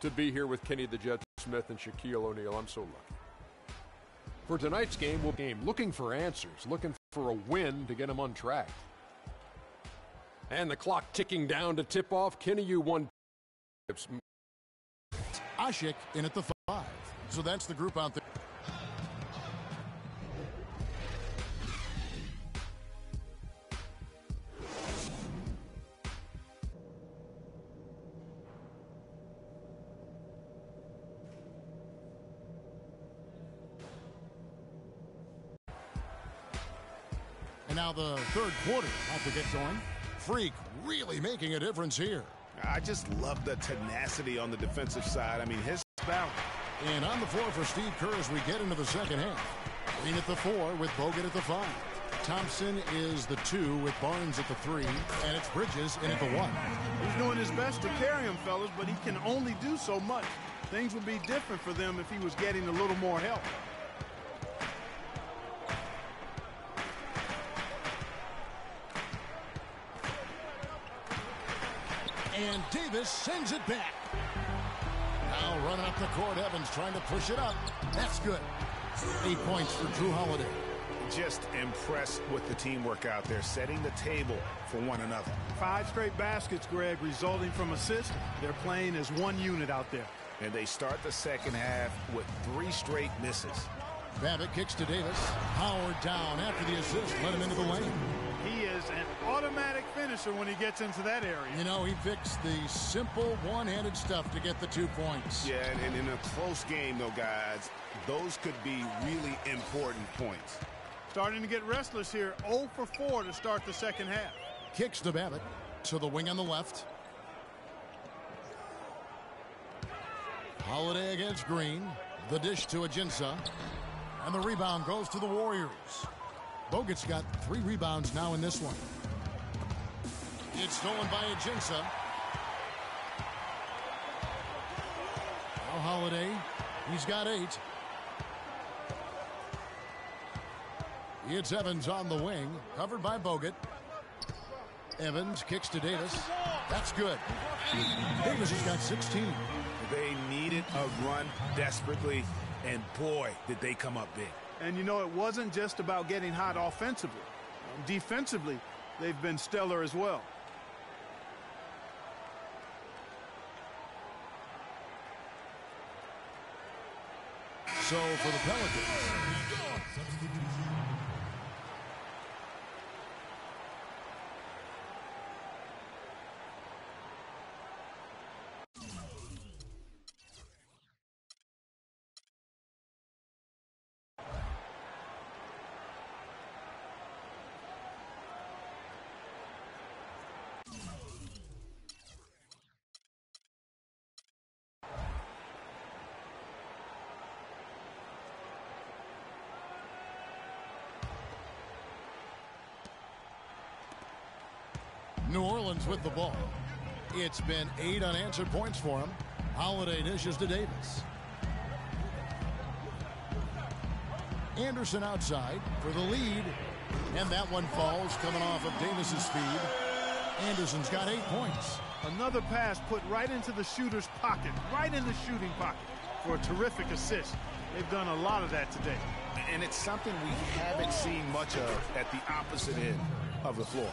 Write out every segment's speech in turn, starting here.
to be here with Kenny the Jet Smith and Shaquille O'Neal. I'm so lucky. For tonight's game, we'll be looking for answers, looking for a win to get them on track. And the clock ticking down to tip off. Kenny, you won. Ashik in at the 5. So that's the group out there. And now the third quarter about to get going. Freak really making a difference here. I just love the tenacity on the defensive side. I mean, his balance. And on the floor for Steve Kerr as we get into the second half. Green at the 4 with Bogut at the 5. Thompson is the 2 with Barnes at the 3. And it's Bridges in at the 1. He's doing his best to carry him, fellas, but he can only do so much. Things would be different for them if he was getting a little more help. And Davis sends it back. Now running up the court, Evans trying to push it up. That's good. 8 points for Drew Holiday. Just impressed with the teamwork out there, setting the table for one another. 5 straight baskets, Greg, resulting from assists. They're playing as one unit out there. And they start the second half with 3 straight misses. Babbitt kicks to Davis. Howard down after the assist. Let him into the lane. He is an automatic finisher when he gets into that area. You know, he fixed the simple one-handed stuff to get the 2 points. Yeah, and in a close game, though, guys, those could be really important points. Starting to get restless here. 0 for 4 to start the second half. Kicks to Babbitt. To the wing on the left. Holiday against Green. The dish to Ajinça. And the rebound goes to the Warriors. Bogut's got 3 rebounds now in this one. It's stolen by Ajinça. Now Holiday. He's got 8. It's Evans on the wing. Covered by Bogut. Evans kicks to Davis. That's good. Davis has got 16. They needed a run desperately, and boy, did they come up big. And, you know, it wasn't just about getting hot offensively. Defensively, they've been stellar as well. So for the Pelicans. New Orleans with the ball. It's been 8 unanswered points for him. Holiday dishes to Davis. Anderson outside for the lead. And that one falls coming off of Davis's speed. Anderson's got 8 points. Another pass put right into the shooter's pocket, right in the shooting pocket for a terrific assist. They've done a lot of that today. And it's something we haven't seen much of at the opposite end of the floor.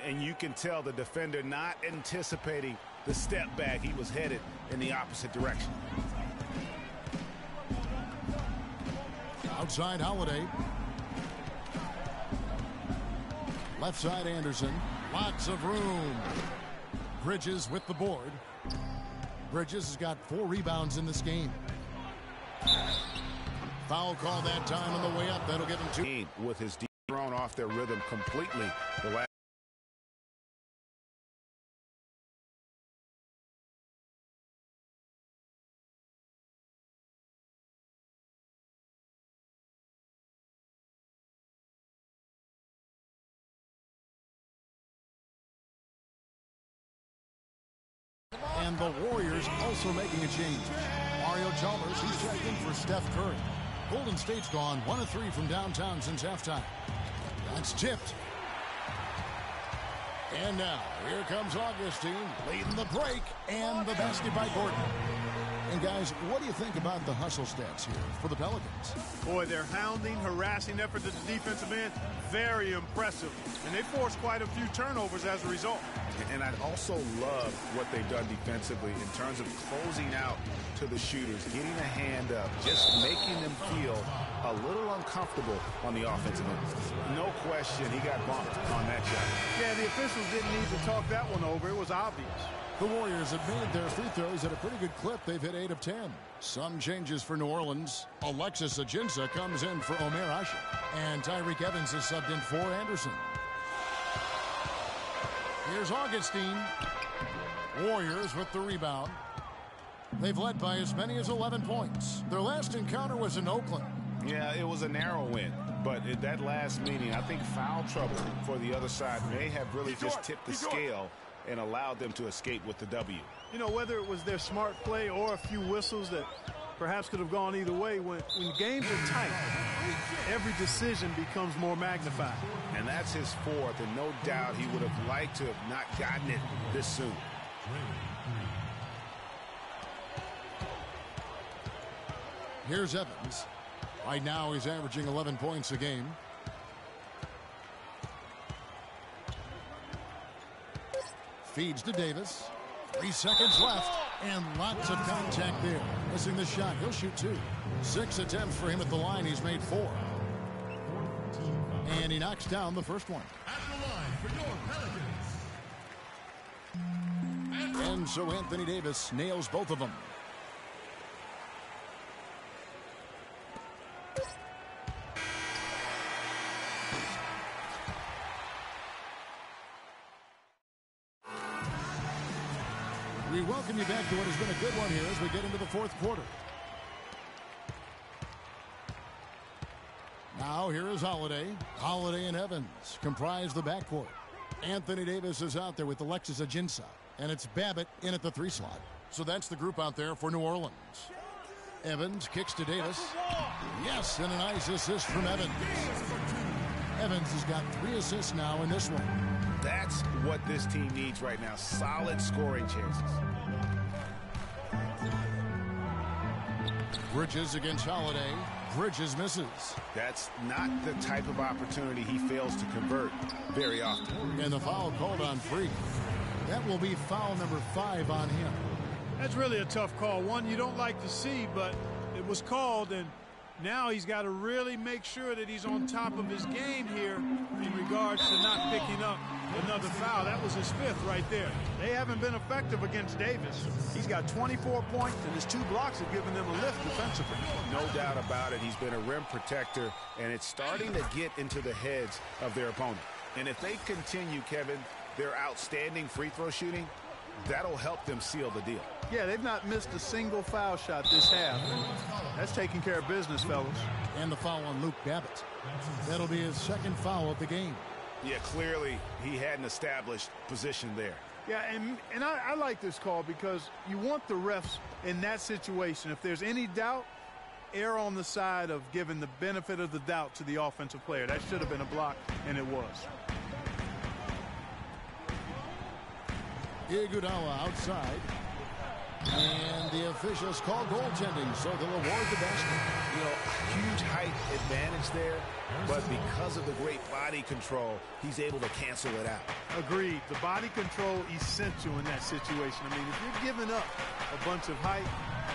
And you can tell the defender not anticipating the step back. He was headed in the opposite direction. Outside Holiday. Left side Anderson. Lots of room. Bridges with the board. Bridges has got 4 rebounds in this game. Foul call that time on the way up. That'll give him 2. With his deep thrown off their rhythm completely. The last And the Warriors also making a change. Mario Chalmers, he's checked in for Steph Curry. Golden State's gone 1 of 3 from downtown since halftime. That's tipped. And now, here comes Augustine leading the break, and the basket by Gordon. And guys, what do you think about the hustle stats here for the Pelicans? Boy, their hounding, harassing effort at the defensive end, very impressive. And they forced quite a few turnovers as a result. And I also love what they've done defensively in terms of closing out to the shooters, getting a hand up, just making them feel a little uncomfortable on the offensive end. No question he got bumped on that shot. Yeah, the officials didn't need to talk that one over. It was obvious. The Warriors have made their free throws at a pretty good clip. They've hit 8 of 10. Some changes for New Orleans. Alexis Ajinça comes in for Omer Asher. And Tyreke Evans is subbed in for Anderson. Here's Augustine. Warriors with the rebound. They've led by as many as 11 points. Their last encounter was in Oakland. Yeah, it was a narrow win. But in that last meeting, I think foul trouble for the other side may have really just tipped the scale and allowed them to escape with the W. You know, whether it was their smart play or a few whistles that perhaps could have gone either way, when games are tight, every decision becomes more magnified. And that's his fourth, and no doubt he would have liked to have not gotten it this soon. Here's Evans. Right now he's averaging 11 points a game. Feeds to Davis. 3 seconds left. And lots of contact there. Missing the shot. He'll shoot 2. 6 attempts for him at the line. He's made 4. And he knocks down the first one. At the line for your Pelicans. And so Anthony Davis nails both of them. We welcome you back to what has been a good one here as we get into the fourth quarter. Now here is Holiday. Holiday and Evans comprise the backcourt. Anthony Davis is out there with Alexis Ajinça. And it's Babbitt in at the 3 slot. So that's the group out there for New Orleans. Evans kicks to Davis. Yes, and a nice assist from Evans. Evans has got 3 assists now in this one. That's what this team needs right now. Solid scoring chances. Bridges against Holiday. Bridges misses. That's not the type of opportunity he fails to convert very often. And the foul called on Freak. That will be foul number 5 on him. That's really a tough call. One you don't like to see, but it was called, and now he's got to really make sure that he's on top of his game here in regards to not picking up another foul. That was his 5th right there. They haven't been effective against Davis. He's got 24 points, and his 2 blocks have given them a lift defensively. No doubt about it. He's been a rim protector, and it's starting to get into the heads of their opponent. And if they continue, Kevin, their outstanding free throw shooting, that'll help them seal the deal. Yeah, they've not missed a single foul shot this half. That's taking care of business, fellas. And the foul on Luke Babbitt. That'll be his 2nd foul of the game. Yeah, clearly he had an established position there. Yeah, and I like this call because you want the refs in that situation. If there's any doubt, err on the side of giving the benefit of the doubt to the offensive player. That should have been a block, and it was. Iguodala outside. And the officials call goaltending, so they'll award the basket. You know, huge height advantage there, but because of the great body control, he's able to cancel it out. Agreed. The body control essential in that situation. I mean, if you're giving up a bunch of height,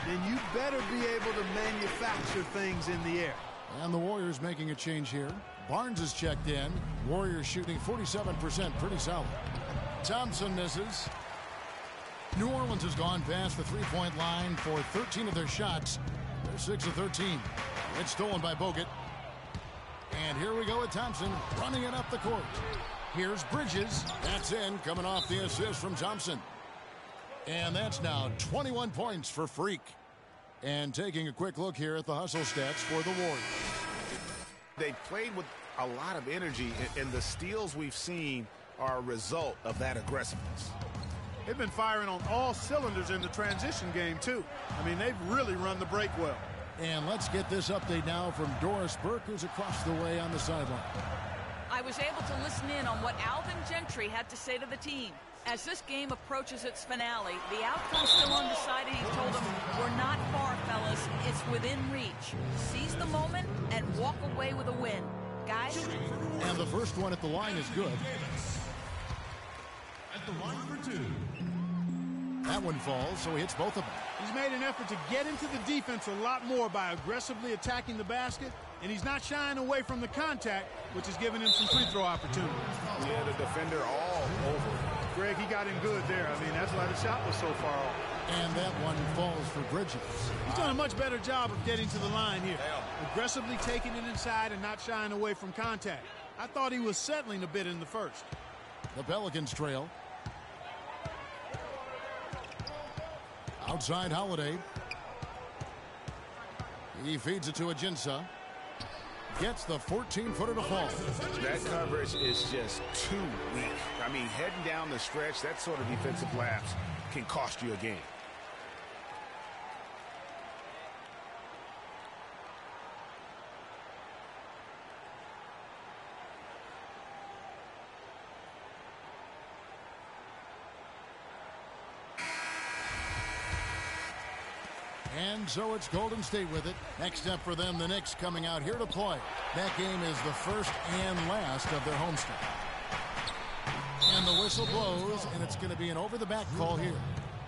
then you better be able to manufacture things in the air. And the Warriors making a change here. Barnes is checked in. Warriors shooting 47%, pretty solid. Thompson misses. New Orleans has gone past the 3-point line for 13 of their shots. They're 6 of 13. It's stolen by Bogut. And here we go with Thompson running it up the court. Here's Bridges. That's in, coming off the assist from Thompson. And that's now 21 points for Freak. And taking a quick look here at the hustle stats for the Warriors. They played with a lot of energy, and the steals we've seen are a result of that aggressiveness. They've been firing on all cylinders in the transition game, too. I mean, they've really run the break well. And let's get this update now from Doris Burke, who's across the way on the sideline. I I was able to listen in on what Alvin Gentry had to say to the team. As this game approaches its finale, the outcome's still undecided. He told them, "We're not far, fellas. It's within reach. Seize the moment and walk away with a win." Guys? And the first one at the line is good. At the line for two. That one falls, so he hits both of them. He's made an effort to get into the defense a lot more by aggressively attacking the basket, and he's not shying away from the contact, which has given him some free throw opportunities. Yeah, the defender all over. Greg, he got in good there. I mean, that's why the shot was so far off. And that one falls for Bridges. He's done a much better job of getting to the line here. Aggressively taking it inside and not shying away from contact. I thought he was settling a bit in the first. The Pelicans trail. Outside Holiday. He feeds it to Ajinça. Gets the 14-footer to fall. That coverage is just too weak. I mean, heading down the stretch, that sort of defensive lapse can cost you a game. And so it's Golden State with it. Next up for them, the Knicks coming out here to play. That game is the first and last of their homestand. And the whistle blows, and it's going to be an over-the-back call here.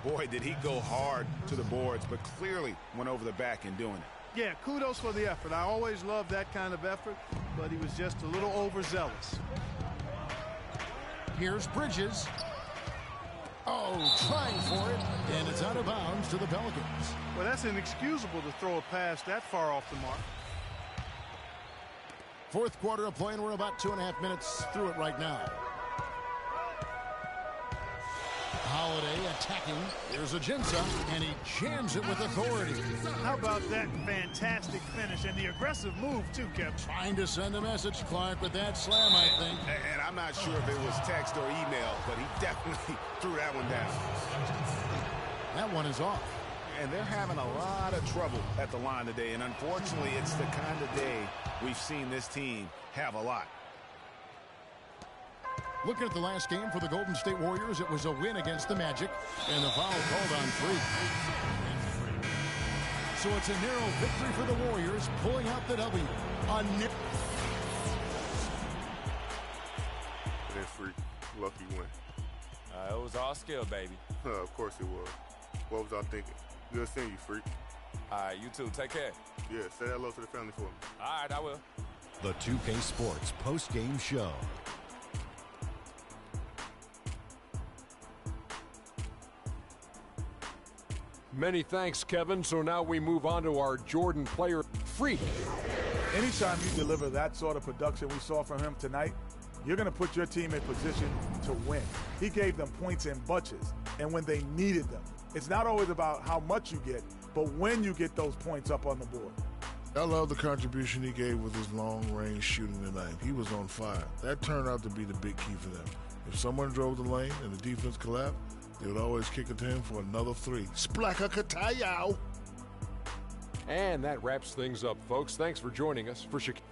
Boy, did he go hard to the boards, but clearly went over the back in doing it. Yeah, kudos for the effort. I always love that kind of effort, but he was just a little overzealous. Here's Bridges. Oh, trying for it, and it's out of bounds to the Pelicans. Well, that's inexcusable to throw a pass that far off the mark. Fourth quarter of play, and we're about 2.5 minutes through it right now. Holiday attacking. Here's Ajinça, and he jams it with authority. How about that fantastic finish and the aggressive move, too, Kevin? Trying to send a message, Clark, with that slam, I think. And I'm not sure if it was text or email, but he definitely threw that one down. That one is off. And they're having a lot of trouble at the line today, and unfortunately, it's the kind of day we've seen this team have a lot. Looking at the last game for the Golden State Warriors, it was a win against the Magic, and the foul called on free. So it's a narrow victory for the Warriors, pulling out the W. That freak, lucky win. It was all skill, baby. Of course it was. What was I thinking? Good seeing you, freak. All right, you too. Take care. Yeah, say hello to the family for me. All right, I will. The 2K Sports post-game show. Many thanks, Kevin. So now we move on to our Jordan player freak. Anytime you deliver that sort of production we saw from him tonight, you're going to put your team in position to win. He gave them points in bunches, and when they needed them. It's not always about how much you get, but when you get those points up on the board. I love the contribution he gave with his long-range shooting tonight. He was on fire. That turned out to be the big key for them. If someone drove the lane and the defense collapsed, they would always kick it to him for another three. Splaka Katayow! And that wraps things up, folks. Thanks for joining us. For Chicago.